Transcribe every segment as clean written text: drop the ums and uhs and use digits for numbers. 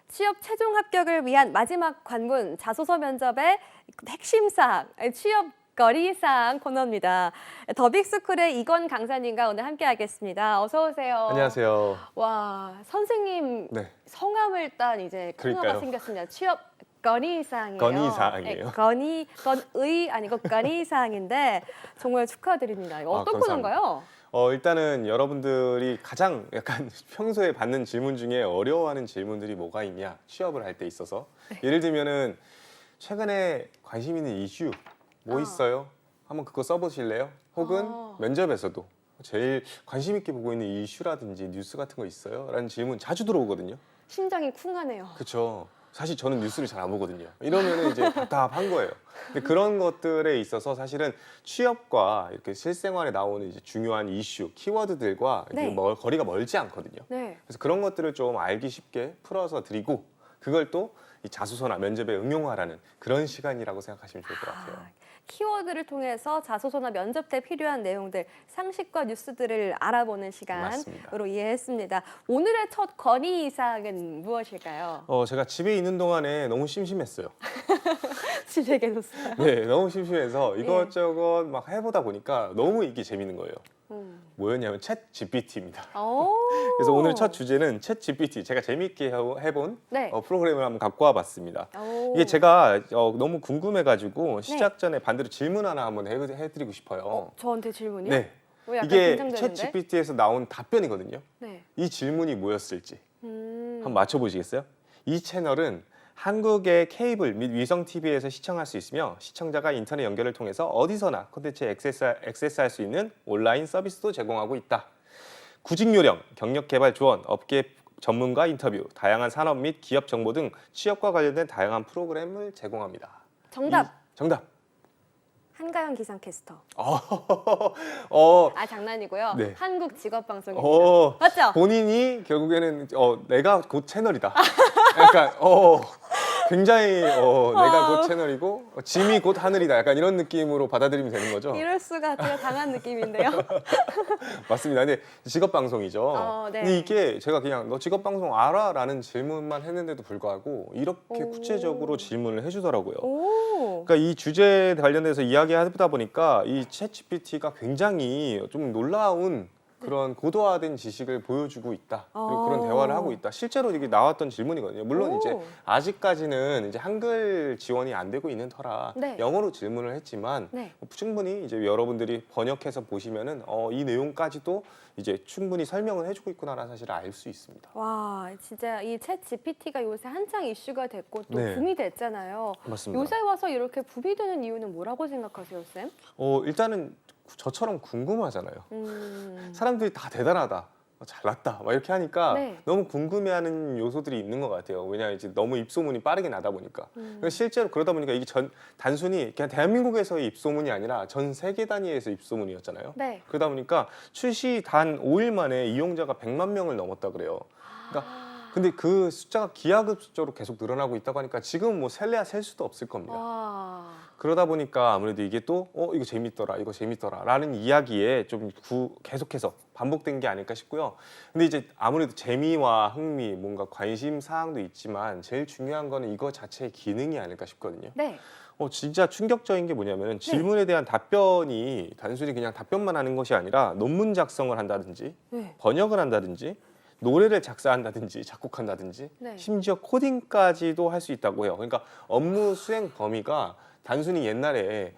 취업 최종 합격을 위한 마지막 관문 자소서 면접의 핵심 사항, 취업 거리사항 코너입니다. 더빅스쿨의 이건 강사님과 오늘 함께하겠습니다. 어서 오세요. 안녕하세요. 와, 선생님 네. 성함을 딴 이제 코너가 그러니까요. 생겼습니다. 취업 건의사항이에요. 건의사항이에요. 건의 아니고 건의사항인데 정말 축하드립니다. 이거 어떤 감사합니다. 코너인가요? 일단은 여러분들이 가장 약간 평소에 받는 질문 중에 어려워하는 질문들이 뭐가 있냐, 취업을 할 때 있어서. 예를 들면은 최근에 관심 있는 이슈 뭐 있어요? 한번 그거 써보실래요? 혹은 면접에서도 제일 관심 있게 보고 있는 이슈라든지 뉴스 같은 거 있어요? 라는 질문 자주 들어오거든요. 심장이 쿵하네요. 그렇죠. 사실 저는 뉴스를 잘 안 보거든요. 이러면은 이제 답답한 거예요. 근데 그런 것들에 있어서 사실은 취업과 이렇게 실생활에 나오는 이제 중요한 이슈, 키워드들과 네. 거리가 멀지 않거든요. 네. 그래서 그런 것들을 좀 알기 쉽게 풀어서 드리고 그걸 또 이 자소서나 면접에 응용하라는 그런 시간이라고 생각하시면 좋을 것 같아요. 키워드를 통해서 자소서나 면접 때 필요한 내용들, 상식과 뉴스들을 알아보는 시간으로 맞습니다. 이해했습니다. 오늘의 첫 건의사항은 무엇일까요? 제가 집에 있는 동안에 너무 심심했어요. 집에 계셨어요. 네, 너무 심심해서 이것저것 막 해보다 보니까 너무 이게 재밌는 거예요. 뭐였냐면 챗 GPT입니다. 그래서 오늘 첫 주제는 챗 GPT, 제가 재미있게 해본 네. 프로그램을 한번 갖고 와봤습니다. 오. 이게 제가 너무 궁금해가지고 시작 전에 반대로 질문 하나 한번 해드리고 싶어요. 저한테 질문이요? 네, 약간 이게 긴장되는데? 챗 GPT에서 나온 답변이거든요. 네. 이 질문이 뭐였을지 음. 한번 맞춰보시겠어요? 이 채널은 한국의 케이블 및 위성 TV에서 시청할 수 있으며 시청자가 인터넷 연결을 통해서 어디서나 콘텐츠에 액세스할 수 있는 온라인 서비스도 제공하고 있다. 구직 요령, 경력 개발 조언, 업계 전문가 인터뷰, 다양한 산업 및 기업 정보 등 취업과 관련된 다양한 프로그램을 제공합니다. 정답. 정답. 한가영 기상캐스터. 장난이고요. 네. 한국직업방송입니다. 맞죠? 본인이 결국에는 내가 곧 채널이다. 약간 굉장히 내가 곧 채널이고 짐이 곧 하늘이다. 약간 이런 느낌으로 받아들이면 되는 거죠. 이럴 수가 제가 당한 느낌인데요. 맞습니다. 근데 직업 방송이죠. 네. 근데 이게 제가 그냥 너 직업 방송 알아? 라는 질문만 했는데도 불구하고 이렇게 구체적으로 질문을 해주더라고요. 오. 그러니까 이 주제에 관련돼서 이야기하다 보니까 이 챗GPT가 굉장히 좀 놀라운 그런 고도화된 지식을 보여주고 있다. 그리고 그런 대화를 하고 있다. 실제로 이게 나왔던 질문이거든요. 물론 이제 아직까지는 이제 한글 지원이 안 되고 있는 터라 영어로 질문을 했지만 충분히 이제 여러분들이 번역해서 보시면은 이 내용까지도 이제 충분히 설명을 해주고 있구나라는 사실을 알 수 있습니다. 와, 진짜 이 챗 GPT가 요새 한창 이슈가 됐고 또 네. 붐이 됐잖아요. 맞습니다. 요새 와서 이렇게 붐이 되는 이유는 뭐라고 생각하세요, 쌤? 일단은 저처럼 궁금하잖아요. 사람들이 다 대단하다, 잘났다 막 이렇게 하니까 너무 궁금해하는 요소들이 있는 것 같아요. 왜냐하면 이제 너무 입소문이 빠르게 나다 보니까. 실제로 그러다 보니까 이게 단순히 그냥 대한민국에서의 입소문이 아니라 전 세계 단위에서 입소문이었잖아요. 네. 그러다 보니까 출시 단 5일 만에 이용자가 100만 명을 넘었다 그래요. 그러니까 근데 그 숫자가 기하급수적으로 계속 늘어나고 있다고 하니까 지금 뭐 셀래야 셀 수도 없을 겁니다. 그러다 보니까 아무래도 이게 또 이거 재밌더라 라는 이야기에 좀 계속해서 반복된 게 아닐까 싶고요. 근데 이제 아무래도 재미와 흥미, 뭔가 관심 사항도 있지만 제일 중요한 거는 이거 자체의 기능이 아닐까 싶거든요. 네. 진짜 충격적인 게 뭐냐면 질문에 대한 답변이 단순히 그냥 답변만 하는 것이 아니라 논문 작성을 한다든지 번역을 한다든지 노래를 작사한다든지 작곡한다든지 심지어 코딩까지도 할 수 있다고 해요. 그러니까 업무 수행 범위가 단순히 옛날에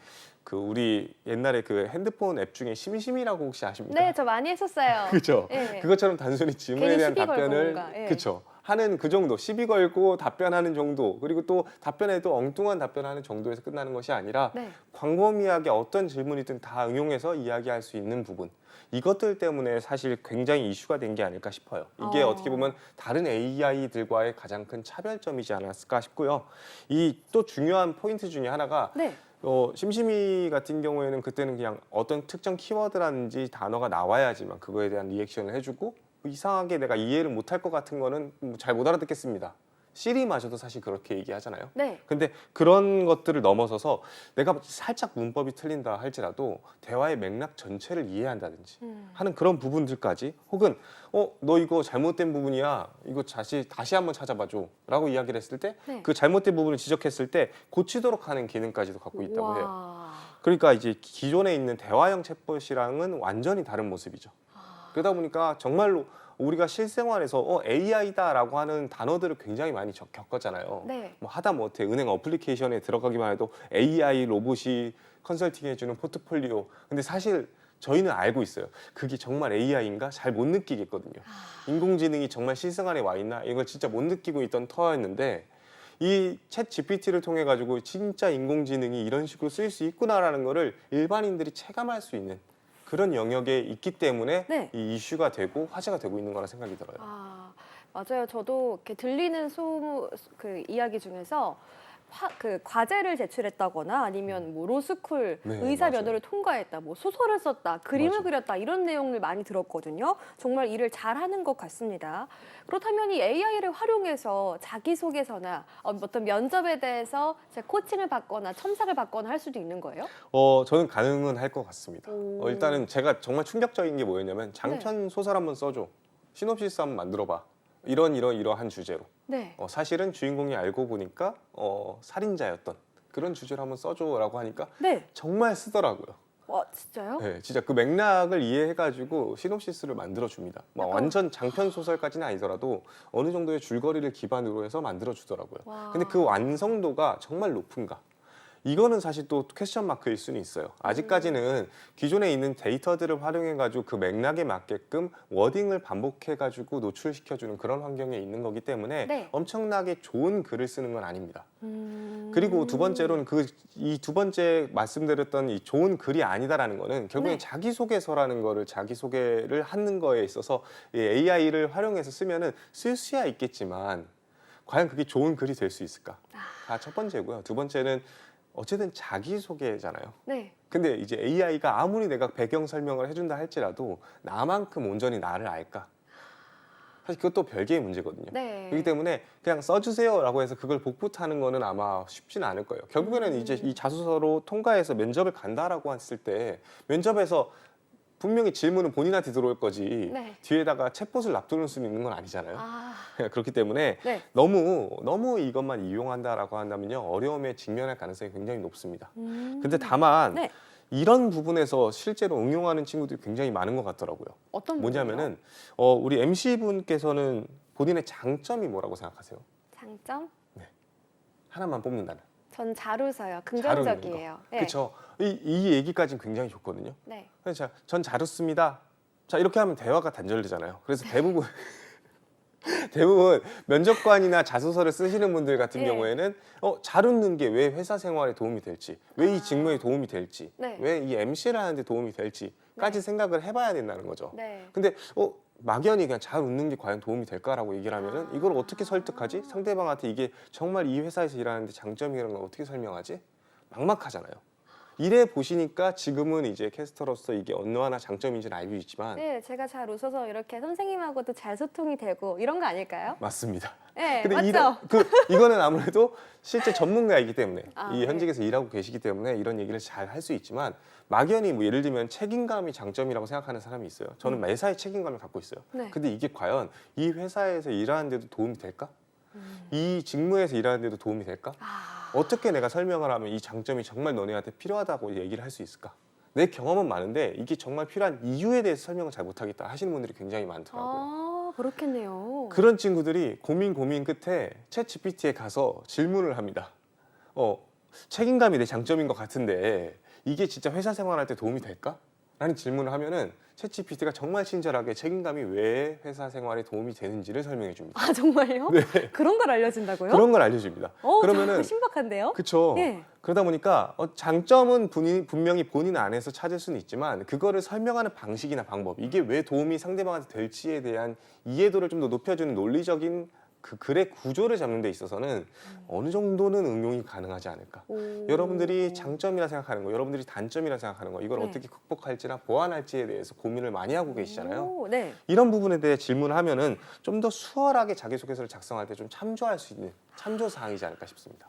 우리 옛날에 그 핸드폰 앱 중에 심심이라고 혹시 아십니까? 네, 저 많이 했었어요. 그렇죠. 네. 그것처럼 단순히 질문에 괜히 대한 시비 걸고 답변을 뭔가, 그렇죠. 하는 그 정도, 시비 걸고 답변하는 정도, 그리고 또 답변에도 엉뚱한 답변하는 정도에서 끝나는 것이 아니라 광범위하게 어떤 질문이든 다 응용해서 이야기할 수 있는 부분. 이것들 때문에 사실 굉장히 이슈가 된 게 아닐까 싶어요. 이게 어떻게 보면 다른 AI들과의 가장 큰 차별점이지 않았을까 싶고요. 이 또 중요한 포인트 중에 하나가 심심이 같은 경우에는 그때는 그냥 어떤 특정 키워드라든지 단어가 나와야지만 그거에 대한 리액션을 해주고 이상하게 내가 이해를 못할 것 같은 거는 잘 못 알아듣겠습니다. 시리마저도 사실 그렇게 얘기하잖아요. 네. 근데 그런 것들을 넘어서서 내가 살짝 문법이 틀린다 할지라도 대화의 맥락 전체를 이해한다든지 하는 그런 부분들까지, 혹은 너 이거 잘못된 부분이야, 이거 다시 한번 찾아봐줘 라고 이야기를 했을 때 그 네. 잘못된 부분을 지적했을 때 고치도록 하는 기능까지도 갖고 있다고 해요. 와. 그러니까 이제 기존에 있는 대화형 챗봇이랑은 완전히 다른 모습이죠. 그러다 보니까 정말로 우리가 실생활에서 AI다라고 하는 단어들을 굉장히 많이 겪었잖아요. 네. 뭐 하다못해 은행 어플리케이션에 들어가기만 해도 AI 로봇이 컨설팅해주는 포트폴리오. 근데 사실 저희는 알고 있어요. 그게 정말 AI인가 잘 못 느끼겠거든요. 인공지능이 정말 실생활에 와 있나 이걸 진짜 못 느끼고 있던 터였는데, 이 챗 GPT를 통해 가지고 진짜 인공지능이 이런 식으로 쓰일 수 있구나라는 거를 일반인들이 체감할 수 있는 그런 영역에 있기 때문에 네. 이 이슈가 되고 화제가 되고 있는 거라 생각이 들어요. 아, 맞아요. 저도 이렇게 들리는 그 이야기 중에서 그 과제를 제출했다거나 아니면 뭐 로스쿨 네, 의사 맞아요. 면허를 통과했다, 뭐 소설을 썼다, 그림을 맞아요. 그렸다 이런 내용을 많이 들었거든요. 정말 일을 잘하는 것 같습니다. 그렇다면 이 AI를 활용해서 자기소개서나 어떤 면접에 대해서 제가 코칭을 받거나 첨삭을 받거나 할 수도 있는 거예요? 저는 가능은 할 것 같습니다. 오. 일단은 제가 정말 충격적인 게 뭐였냐면 장편 소설 한번 써줘, 시놉시스 한번 만들어봐, 이러한 주제로. 네. 사실은 주인공이 알고 보니까 살인자였던 그런 주제로 한번 써줘라고 하니까 네. 정말 쓰더라고요. 와, 진짜요? 네, 진짜 그 맥락을 이해해가지고 시놉시스를 만들어줍니다. 막 약간- 완전 장편 소설까지는 아니더라도 어느 정도의 줄거리를 기반으로 해서 만들어주더라고요. 와. 근데 그 완성도가 정말 높은가? 이거는 사실 또 퀘스천 마크일 수는 있어요. 아직까지는 기존에 있는 데이터들을 활용해가지고 그 맥락에 맞게끔 워딩을 반복해가지고 노출시켜주는 그런 환경에 있는 거기 때문에 네. 엄청나게 좋은 글을 쓰는 건 아닙니다. 그리고 두 번째로는 이 두 번째 말씀드렸던 이 좋은 글이 아니다라는 거는 결국엔 네. 자기소개서라는 거를 자기소개를 하는 거에 있어서 이 AI를 활용해서 쓰면은 쓸 수야 있겠지만 과연 그게 좋은 글이 될 수 있을까? 첫 번째고요. 두 번째는 어쨌든 자기소개잖아요. 네. 근데 이제 AI가 아무리 내가 배경 설명을 해준다 할지라도 나만큼 온전히 나를 알까? 사실 그것도 별개의 문제거든요. 네. 그렇기 때문에 그냥 써주세요라고 해서 그걸 복붙하는 거는 아마 쉽지는 않을 거예요. 결국에는 이제 이 자소서로 통과해서 면접을 간다라고 했을 때 면접에서 분명히 질문은 본인한테 들어올 거지 네. 뒤에다가 챗봇을 납두를 수는 있는 건 아니잖아요. 아, 그렇기 때문에 네. 너무 이것만 이용한다라고 한다면요 어려움에 직면할 가능성이 굉장히 높습니다. 근데 다만 네. 이런 부분에서 실제로 응용하는 친구들이 굉장히 많은 것 같더라고요. 어떤 뭐냐면은 우리 MC 분께서는 본인의 장점이 뭐라고 생각하세요? 장점? 하나만 뽑는다면. 전 잘 웃어요. 잘 웃는 긍정적이에요. 거. 네. 그렇죠. 이 얘기까지는 굉장히 좋거든요. 네. 그래서 전 잘 웃습니다. 자 이렇게 하면 대화가 단절되잖아요. 그래서 대부분 면접관이나 자소서를 쓰시는 분들 같은 예. 경우에는 잘 웃는 게 왜 회사 생활에 도움이 될지, 왜 이 직무에 도움이 될지, 네. 왜 이 MC를 하는데 도움이 될지까지 네. 생각을 해봐야 된다는 거죠. 네. 근데 막연히 그냥 잘 웃는 게 과연 도움이 될까라고 얘기를 하면은 아. 이걸 어떻게 설득하지? 상대방한테 이게 정말 이 회사에서 일하는데 장점이라는 걸 어떻게 설명하지? 막막하잖아요. 이래 보시니까 지금은 이제 캐스터로서 이게 어느 하나 장점인지는 알고 있지만 네, 제가 잘 웃어서 이렇게 선생님하고도 잘 소통이 되고 이런 거 아닐까요? 맞습니다. 네, 근데 맞죠? 이거는 아무래도 실제 전문가이기 때문에 아, 이 네. 현직에서 일하고 계시기 때문에 이런 얘기를 잘 할 수 있지만 막연히 뭐 예를 들면 책임감이 장점이라고 생각하는 사람이 있어요. 저는 매사에 책임감을 갖고 있어요. 네. 근데 이게 과연 이 회사에서 일하는데도 도움이 될까? 이 직무에서 일하는데도 도움이 될까? 아, 어떻게 내가 설명을 하면 이 장점이 정말 너네한테 필요하다고 얘기를 할 수 있을까? 내 경험은 많은데 이게 정말 필요한 이유에 대해서 설명을 잘 못하겠다 하시는 분들이 굉장히 많더라고요. 아, 그렇겠네요. 그런 친구들이 고민 끝에 챗 GPT에 가서 질문을 합니다. 책임감이 내 장점인 것 같은데 이게 진짜 회사 생활할 때 도움이 될까? 라는 질문을 하면은 챗 GPT가 정말 친절하게 책임감이 왜 회사 생활에 도움이 되는지를 설명해 줍니다. 아, 정말요? 네. 그런 걸 알려준다고요? 그런 걸 알려줍니다. 그러면은 신박한데요? 그쵸. 예. 그러다 보니까 장점은 분명히 본인 안에서 찾을 수는 있지만 그거를 설명하는 방식이나 방법, 이게 왜 도움이 상대방한테 될지에 대한 이해도를 좀 더 높여주는 논리적인 그 글의 구조를 잡는 데 있어서는 어느 정도는 응용이 가능하지 않을까. 여러분들이 장점이라 생각하는 거, 여러분들이 단점이라 생각하는 거, 이걸 네. 어떻게 극복할지나 보완할지에 대해서 고민을 많이 하고 계시잖아요. 네. 이런 부분에 대해 질문을 하면은 좀 더 수월하게 자기소개서를 작성할 때 좀 참조할 수 있는 참조 사항이지 않을까 싶습니다.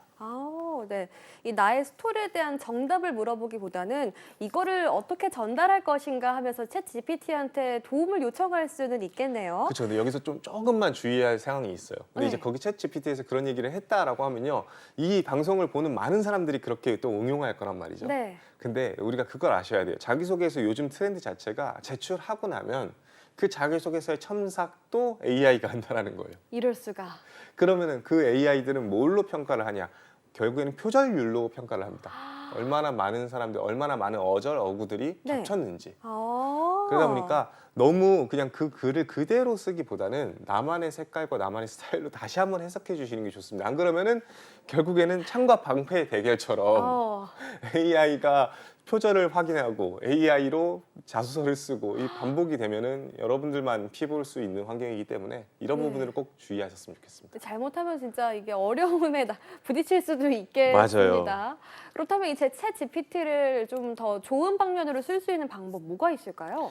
네. 이 나의 스토리에 대한 정답을 물어보기보다는 이거를 어떻게 전달할 것인가 하면서 챗 GPT한테 도움을 요청할 수는 있겠네요. 그렇죠. 근데 여기서 좀 조금만 주의할 상황이 있어요. 근데 네. 이제 거기 챗 GPT에서 그런 얘기를 했다라고 하면요, 이 방송을 보는 많은 사람들이 그렇게 또 응용할 거란 말이죠. 네. 근데 우리가 그걸 아셔야 돼요. 자기소개서 요즘 트렌드 자체가 제출하고 나면 그 자기소개서의 첨삭도 AI가 한다라는 거예요. 이럴 수가. 그러면은 그 AI들은 뭘로 평가를 하냐? 결국에는 표절률로 평가를 합니다. 얼마나 많은 사람들, 얼마나 많은 어절, 어구들이 네. 겹쳤는지. 아. 그러다 보니까 너무 그냥 그 글을 그대로 쓰기보다는 나만의 색깔과 나만의 스타일로 다시 한번 해석해 주시는 게 좋습니다. 안 그러면은 결국에는 창과 방패의 대결처럼 AI가 표절을 확인하고 AI로 자소서를 쓰고 이 반복이 되면은 여러분들만 피해볼 수 있는 환경이기 때문에 이런 네. 부분들을 꼭 주의하셨으면 좋겠습니다. 잘못하면 진짜 이게 어려움에 부딪힐 수도 있겠습니다. 맞아요. 그렇다면 이제 챗 GPT를 좀 더 좋은 방면으로 쓸 수 있는 방법 뭐가 있을까요?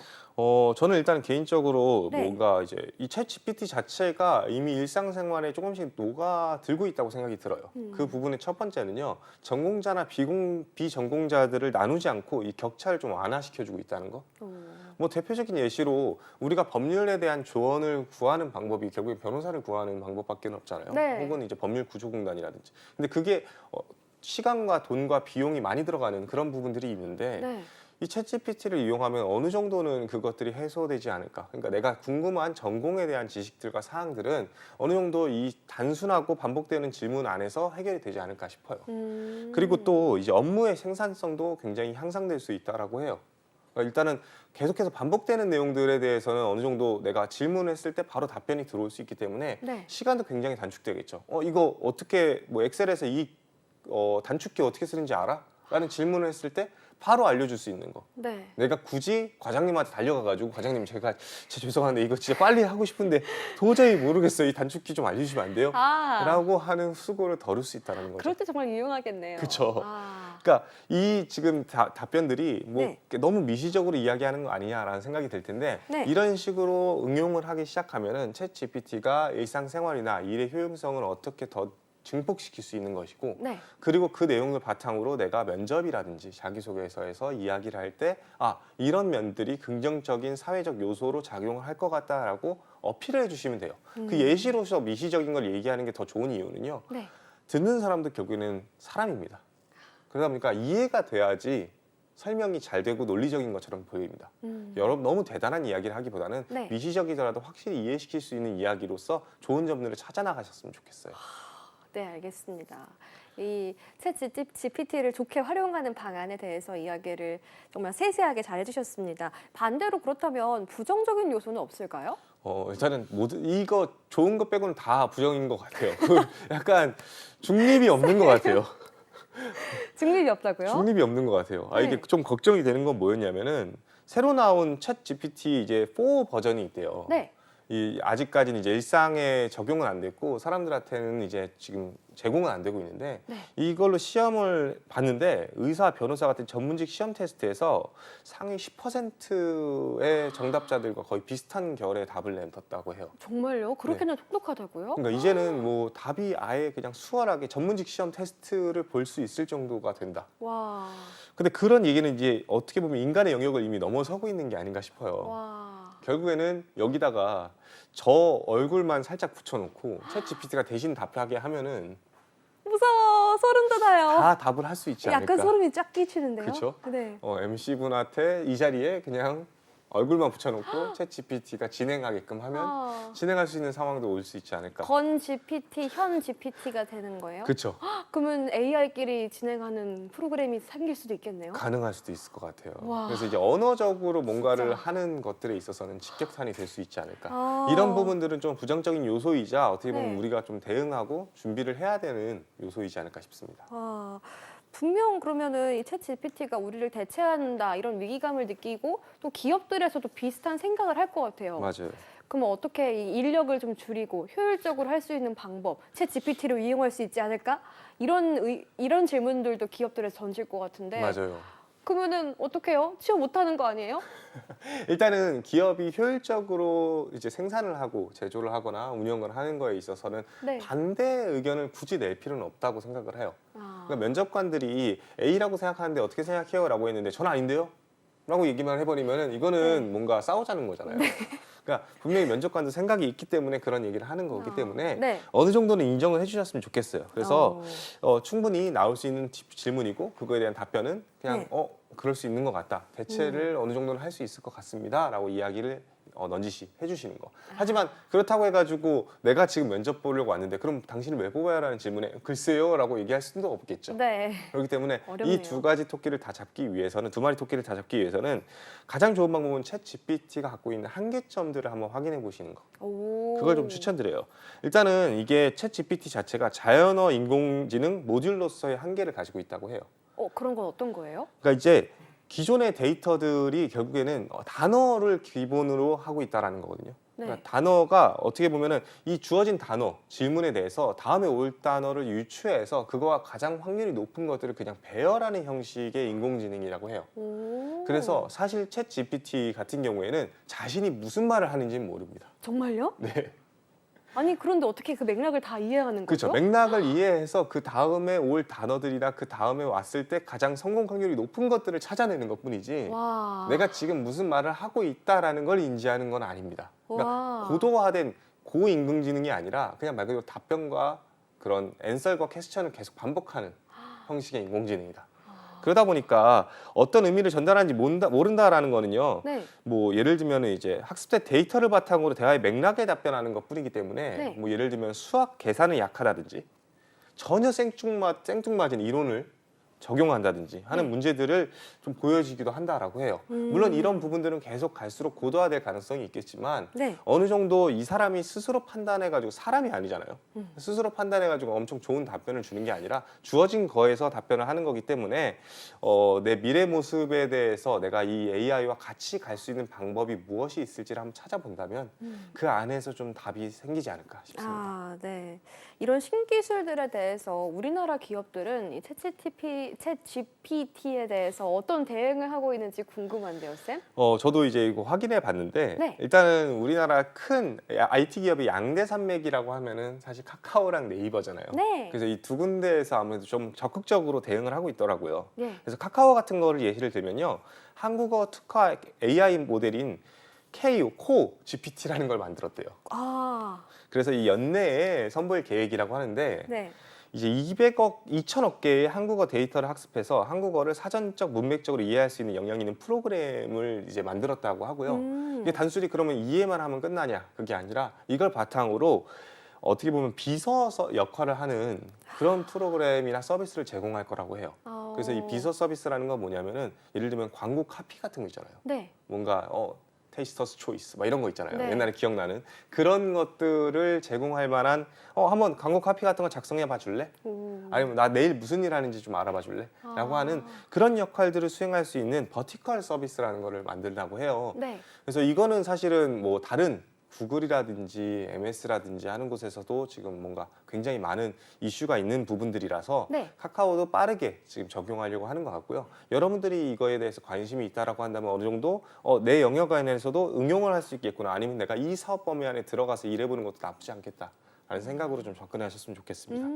저는 일단 개인적으로 네. 뭔가 이제 이 챗 GPT 자체가 이미 일상생활에 조금씩 녹아들고 있다고 생각이 들어요. 그 부분의 첫 번째는요, 전공자나 비전공자들을 나누지 않고 이 격차를 좀 완화시켜주고 있다는 거. 뭐 대표적인 예시로 우리가 법률에 대한 조언을 구하는 방법이 결국에 변호사를 구하는 방법밖에 없잖아요. 네. 혹은 이제 법률구조공단이라든지. 근데 그게 시간과 돈과 비용이 많이 들어가는 그런 부분들이 있는데 네. 이 챗GPT를 이용하면 어느 정도는 그것들이 해소되지 않을까. 그러니까 내가 궁금한 전공에 대한 지식들과 사항들은 어느 정도 이 단순하고 반복되는 질문 안에서 해결이 되지 않을까 싶어요. 그리고 또 이제 업무의 생산성도 굉장히 향상될 수 있다라고 해요. 그러니까 일단은 계속해서 반복되는 내용들에 대해서는 어느 정도 내가 질문했을 때 바로 답변이 들어올 수 있기 때문에 네. 시간도 굉장히 단축되겠죠. 이거 어떻게 뭐 엑셀에서 이 단축키 어떻게 쓰는지 알아? 라는 질문을 했을 때 바로 알려줄 수 있는 거. 네. 내가 굳이 과장님한테 달려가가지고 과장님 제가 진짜 죄송한데 이거 진짜 빨리 하고 싶은데 도저히 모르겠어요. 이 단축키 좀 알려주시면 안 돼요? 라고 하는 수고를 덜을 수 있다는 거죠. 그럴 때 정말 유용하겠네요. 그쵸. 그러니까 이 지금 답변들이 뭐 네. 너무 미시적으로 이야기하는 거 아니냐라는 생각이 들 텐데 네. 이런 식으로 응용을 하기 시작하면은 챗 GPT가 일상생활이나 일의 효용성을 어떻게 더 증폭시킬 수 있는 것이고 네. 그리고 그 내용을 바탕으로 내가 면접이라든지 자기소개서에서 이야기를 할 때 이런 면들이 긍정적인 사회적 요소로 작용을 할 것 같다라고 어필을 해주시면 돼요. 그 예시로서 미시적인 걸 얘기하는 게 더 좋은 이유는요. 네. 듣는 사람도 결국에는 사람입니다. 그러다 보니까 이해가 돼야지 설명이 잘 되고 논리적인 것처럼 보입니다. 여러분 너무 대단한 이야기를 하기보다는 네. 미시적이더라도 확실히 이해시킬 수 있는 이야기로서 좋은 점들을 찾아 나가셨으면 좋겠어요. 네, 알겠습니다. 이 챗 GPT를 좋게 활용하는 방안에 대해서 이야기를 정말 세세하게 잘 해주셨습니다. 반대로 그렇다면 부정적인 요소는 없을까요? 일단은 이거 좋은 것 빼고는 다 부정인 것 같아요. 약간 중립이 없는 것 같아요. 중립이 없다고요? 중립이 없는 것 같아요. 네. 이게 좀 걱정이 되는 건 뭐였냐면은 새로 나온 챗 GPT 이제 4 버전이 있대요. 네. 아직까지는 이제 일상에 적용은 안 됐고 사람들한테는 이제 지금 제공은 안 되고 있는데 네. 이걸로 시험을 봤는데 의사, 변호사 같은 전문직 시험 테스트에서 상위 10%의 정답자들과 거의 비슷한 결의 답을 내었다고 해요. 정말요? 그렇게나 똑똑하다고요? 그러니까 이제는 뭐 답이 아예 그냥 수월하게 전문직 시험 테스트를 볼 수 있을 정도가 된다. 와. 근데 그런 얘기는 이제 어떻게 보면 인간의 영역을 이미 넘어서고 있는 게 아닌가 싶어요. 와. 결국에는 여기다가 저 얼굴만 살짝 붙여놓고 챗 GPT가 대신 답하게 하면은 무서워. 소름 돋아요. 다 답을 할 수 있지 않을까. 약간 소름이 쫙 끼치는데요? 그쵸? 네. MC분한테 이 자리에 그냥 얼굴만 붙여놓고 챗 GPT가 진행하게끔 하면 진행할 수 있는 상황도 올 수 있지 않을까. 건 GPT, 현 GPT가 되는 거예요? 그렇죠. 그러면 AI끼리 진행하는 프로그램이 생길 수도 있겠네요? 가능할 수도 있을 것 같아요. 와. 그래서 이제 언어적으로 뭔가를 진짜. 하는 것들에 있어서는 직격탄이 될 수 있지 않을까. 아. 이런 부분들은 좀 부정적인 요소이자 어떻게 보면 네. 우리가 좀 대응하고 준비를 해야 되는 요소이지 않을까 싶습니다. 분명 그러면은 이 챗 GPT가 우리를 대체한다 이런 위기감을 느끼고 또 기업들에서도 비슷한 생각을 할 것 같아요. 맞아요. 그럼 어떻게 이 인력을 좀 줄이고 효율적으로 할 수 있는 방법, 챗 GPT를 이용할 수 있지 않을까? 이런 질문들도 기업들에서 던질 것 같은데. 맞아요. 그러면은 어떡해요? 취업 못하는 거 아니에요? 일단은 기업이 효율적으로 이제 생산을 하고 제조를 하거나 운영을 하는 거에 있어서는 네. 반대 의견을 굳이 낼 필요는 없다고 생각을 해요. 아, 그러니까 면접관들이 A라고 생각하는데 어떻게 생각해요? 라고 했는데 저는 아닌데요? 라고 얘기만 해버리면은 이거는 네. 뭔가 싸우자는 거잖아요. 그러니까 분명히 면접관도 생각이 있기 때문에 그런 얘기를 하는 거기 때문에 네. 어느 정도는 인정을 해주셨으면 좋겠어요. 그래서 어. 충분히 나올 수 있는 질문이고 그거에 대한 답변은 그냥 네. 그럴 수 있는 것 같다. 대체를 어느 정도는 할 수 있을 것 같습니다. 라고 이야기를 넌지시 해주시는 거. 하지만 그렇다고 해가지고 내가 지금 면접 보려고 왔는데 그럼 당신을 왜 뽑아야 라는 질문에 글쎄요 라고 얘기할 수도 없겠죠. 네. 그렇기 때문에 어렵네요. 이 두 가지 토끼를 다 잡기 위해서는 두 마리 토끼를 다 잡기 위해서는 가장 좋은 방법은 챗 GPT가 갖고 있는 한계점들을 한번 확인해 보시는 거. 오. 그걸 좀 추천드려요. 일단은 이게 챗 GPT 자체가 자연어 인공지능 모듈로서의 한계를 가지고 있다고 해요. 그런 건 어떤 거예요? 그러니까 이제 기존의 데이터들이 결국에는 단어를 기본으로 하고 있다라는 거거든요. 네. 그러니까 단어가 어떻게 보면은 이 주어진 단어, 질문에 대해서 다음에 올 단어를 유추해서 그거와 가장 확률이 높은 것들을 그냥 배열하는 형식의 인공지능이라고 해요. 오. 그래서 사실 챗 GPT 같은 경우에는 자신이 무슨 말을 하는지는 모릅니다. 정말요? 네. 아니 그런데 어떻게 그 맥락을 다 이해하는 거죠? 그렇죠. 맥락을 이해해서 그 다음에 올 단어들이나 그 다음에 왔을 때 가장 성공 확률이 높은 것들을 찾아내는 것뿐이지 와. 내가 지금 무슨 말을 하고 있다라는 걸 인지하는 건 아닙니다. 그러니까 와. 고도화된 고인공지능이 아니라 그냥 말 그대로 답변과 그런 앤서과 퀘스천을 계속 반복하는 형식의 인공지능이다. 그러다 보니까 어떤 의미를 전달하는지 모른다라는 거는요. 네. 뭐 예를 들면 이제 학습된 데이터를 바탕으로 대화의 맥락에 답변하는 것뿐이기 때문에 네. 뭐 예를 들면 수학 계산은 약하다든지 전혀 생뚱맞은 이론을 적용한다든지 하는 네. 문제들을 좀 보여지기도 한다라고 해요. 물론 이런 부분들은 계속 갈수록 고도화될 가능성이 있겠지만 네. 어느 정도 이 사람이 스스로 판단해가지고 사람이 아니잖아요. 스스로 판단해가지고 엄청 좋은 답변을 주는 게 아니라 주어진 거에서 답변을 하는 거기 때문에 내 미래 모습에 대해서 내가 이 AI와 같이 갈 수 있는 방법이 무엇이 있을지를 한번 찾아본다면 그 안에서 좀 답이 생기지 않을까 싶습니다. 아, 네. 이런 신기술들에 대해서 우리나라 기업들은 이 챗 GPT에 대해서 어떤 대응을 하고 있는지 궁금한데요, 쌤? 저도 이제 이거 확인해 봤는데 네. 일단은 우리나라 큰 IT 기업의 양대 산맥이라고 하면은 사실 카카오랑 네이버잖아요. 네. 그래서 이 두 군데에서 아무래도 좀 적극적으로 대응을 하고 있더라고요. 네. 그래서 카카오 같은 거를 예시를 들면요. 한국어 특화 AI 모델인 코 GPT라는 걸 만들었대요. 아, 그래서 이 연내에 선보일 계획이라고 하는데 네. 이제 2천억 개의 한국어 데이터를 학습해서 한국어를 사전적 문맥적으로 이해할 수 있는 역량 있는 프로그램을 이제 만들었다고 하고요. 이게 단순히 그러면 이해만 하면 끝나냐? 그게 아니라 이걸 바탕으로 어떻게 보면 비서 역할을 하는 그런 프로그램이나 서비스를 제공할 거라고 해요. 그래서 이 비서 서비스라는 건 뭐냐면은 예를 들면 광고 카피 같은 거 있잖아요. 네. 뭔가 테이스터스 초이스 막 이런 거 있잖아요. 네. 옛날에 기억나는 그런 것들을 제공할 만한 한번 광고 카피 같은 거 작성해 봐 줄래? 아니면 나 내일 무슨 일 하는지 좀 알아봐 줄래? 라고 하는 그런 역할들을 수행할 수 있는 버티컬 서비스라는 거를 만든다고 해요. 네. 그래서 이거는 사실은 뭐 다른 구글이라든지 MS라든지 하는 곳에서도 지금 뭔가 굉장히 많은 이슈가 있는 부분들이라서 네. 카카오도 빠르게 지금 적용하려고 하는 것 같고요. 여러분들이 이거에 대해서 관심이 있다라고 한다면 어느 정도 내 영역 안에서도 응용을 할 수 있겠구나. 아니면 내가 이 사업 범위 안에 들어가서 일해보는 것도 나쁘지 않겠다. 라는 생각으로 좀 접근하셨으면 좋겠습니다.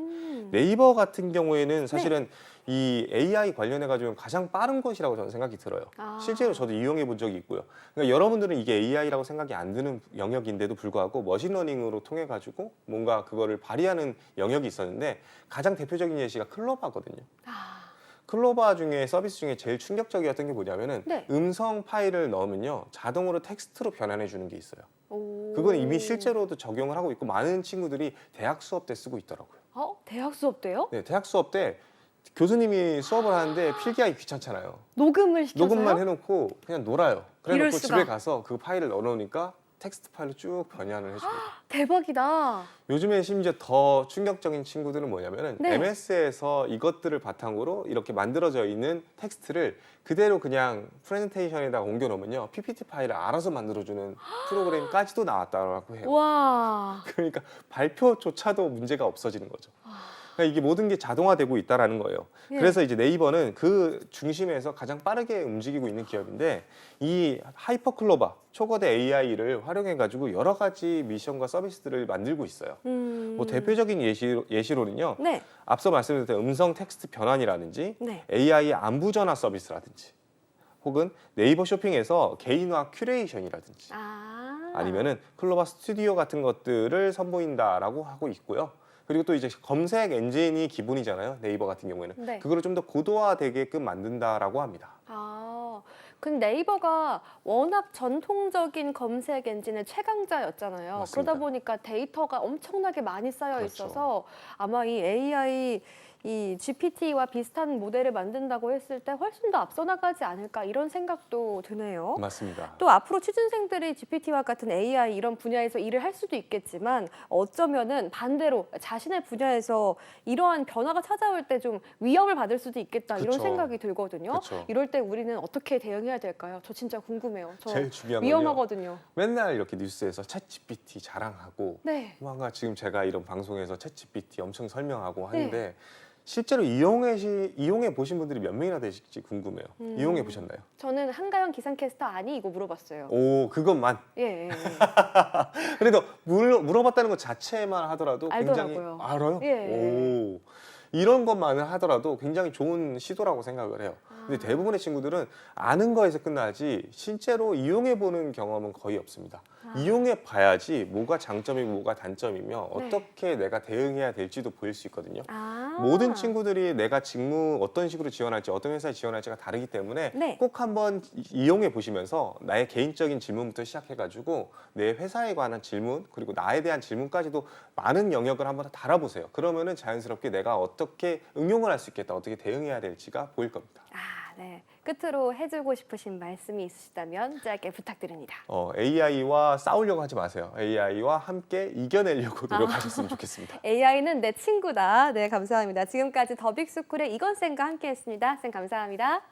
네이버 같은 경우에는 사실은 이 AI 관련해 가지고 가장 빠른 것이라고 저는 생각이 들어요. 실제로 저도 이용해 본 적이 있고요. 그러니까 여러분들은 이게 AI라고 생각이 안 드는 영역인데도 불구하고 머신러닝으로 통해 가지고 뭔가 그거를 발휘하는 영역이 있었는데 가장 대표적인 예시가 클로바거든요. 클로바 중에 서비스 중에 제일 충격적이었던 게 뭐냐면은 네. 음성 파일을 넣으면요 자동으로 텍스트로 변환해 주는 게 있어요. 오. 그건 이미 실제로도 적용을 하고 있고 많은 친구들이 대학 수업 때 쓰고 있더라고요. 대학 수업 때요? 네, 대학 수업 때 교수님이 수업을 하는데 필기하기 귀찮잖아요. 녹음을 시켜서요? 녹음만 해놓고 그냥 놀아요. 이럴 그래놓고 수가. 집에 가서 그 파일을 넣어놓으니까 텍스트 파일로 쭉 변환을 해줍니다. 대박이다. 요즘에 심지어 더 충격적인 친구들은 뭐냐면은 네. MS에서 이것들을 바탕으로 이렇게 만들어져 있는 텍스트를 그대로 그냥 프레젠테이션에다가 옮겨놓으면요, PPT 파일을 알아서 만들어주는 프로그램까지도 나왔다고 해요. 와. 그러니까 발표조차도 문제가 없어지는 거죠. 그러니까 이게 모든 게 자동화되고 있다라는 거예요. 예. 그래서 이제 네이버는 그 중심에서 가장 빠르게 움직이고 있는 기업인데, 이 하이퍼클로바 초거대 AI를 활용해 가지고 여러 가지 미션과 서비스들을 만들고 있어요. 뭐 대표적인 예시로는요. 네. 앞서 말씀드렸던 음성 텍스트 변환이라든지 네. AI 안부 전화 서비스라든지, 혹은 네이버 쇼핑에서 개인화 큐레이션이라든지, 아니면은 클로바 스튜디오 같은 것들을 선보인다라고 하고 있고요. 그리고 또 이제 검색 엔진이 기본이잖아요. 네이버 같은 경우에는. 네. 그거를 좀 더 고도화되게끔 만든다라고 합니다. 근데 네이버가 워낙 전통적인 검색 엔진의 최강자였잖아요. 맞습니다. 그러다 보니까 데이터가 엄청나게 많이 쌓여 그렇죠. 있어서 아마 이 AI, 이 GPT와 비슷한 모델을 만든다고 했을 때 훨씬 더 앞서 나가지 않을까 이런 생각도 드네요. 맞습니다. 또 앞으로 취준생들이 GPT와 같은 AI 이런 분야에서 일을 할 수도 있겠지만 어쩌면은 반대로 자신의 분야에서 이러한 변화가 찾아올 때 좀 위협을 받을 수도 있겠다 이런 그쵸. 생각이 들거든요. 그쵸. 이럴 때 우리는 어떻게 대응해야 될까요? 저 진짜 궁금해요. 저 제일 중요한 건요. 위험하거든요. 맨날 이렇게 뉴스에서 챗GPT 자랑하고, 네. 뭔가 지금 제가 이런 방송에서 챗GPT 엄청 설명하고 네. 하는데 실제로 이용해 보신 분들이 몇 명이나 되실지 궁금해요. 이용해 보셨나요? 저는 한가영 기상캐스터 아니 이거 물어봤어요. 오, 그것만. 예. 그래도 물어봤다는 것 자체만 하더라도 굉장히 알더라고요. 알아요? 예. 오. 이런 것만을 하더라도 굉장히 좋은 시도라고 생각을 해요. 근데 대부분의 친구들은 아는 거에서 끝나지 실제로 이용해 보는 경험은 거의 없습니다. 이용해 봐야지 뭐가 장점이고 뭐가 단점이며 네. 어떻게 내가 대응해야 될지도 보일 수 있거든요. 아. 모든 친구들이 내가 직무 어떤 식으로 지원할지, 어떤 회사에 지원할지가 다르기 때문에 네. 꼭 한번 이용해 보시면서 나의 개인적인 질문부터 시작해가지고 내 회사에 관한 질문, 그리고 나에 대한 질문까지도 많은 영역을 한번 달아보세요. 그러면은 자연스럽게 내가 어떻게 응용을 할 수 있겠다, 어떻게 대응해야 될지가 보일 겁니다. 네. 끝으로 해주고 싶으신 말씀이 있으시다면 짧게 부탁드립니다. AI와 싸우려고 하지 마세요. AI와 함께 이겨내려고 노력하셨으면 좋겠습니다. AI는 내 친구다. 네, 감사합니다. 지금까지 더빅스쿨의 이건쌤과 함께했습니다. 쌤 감사합니다.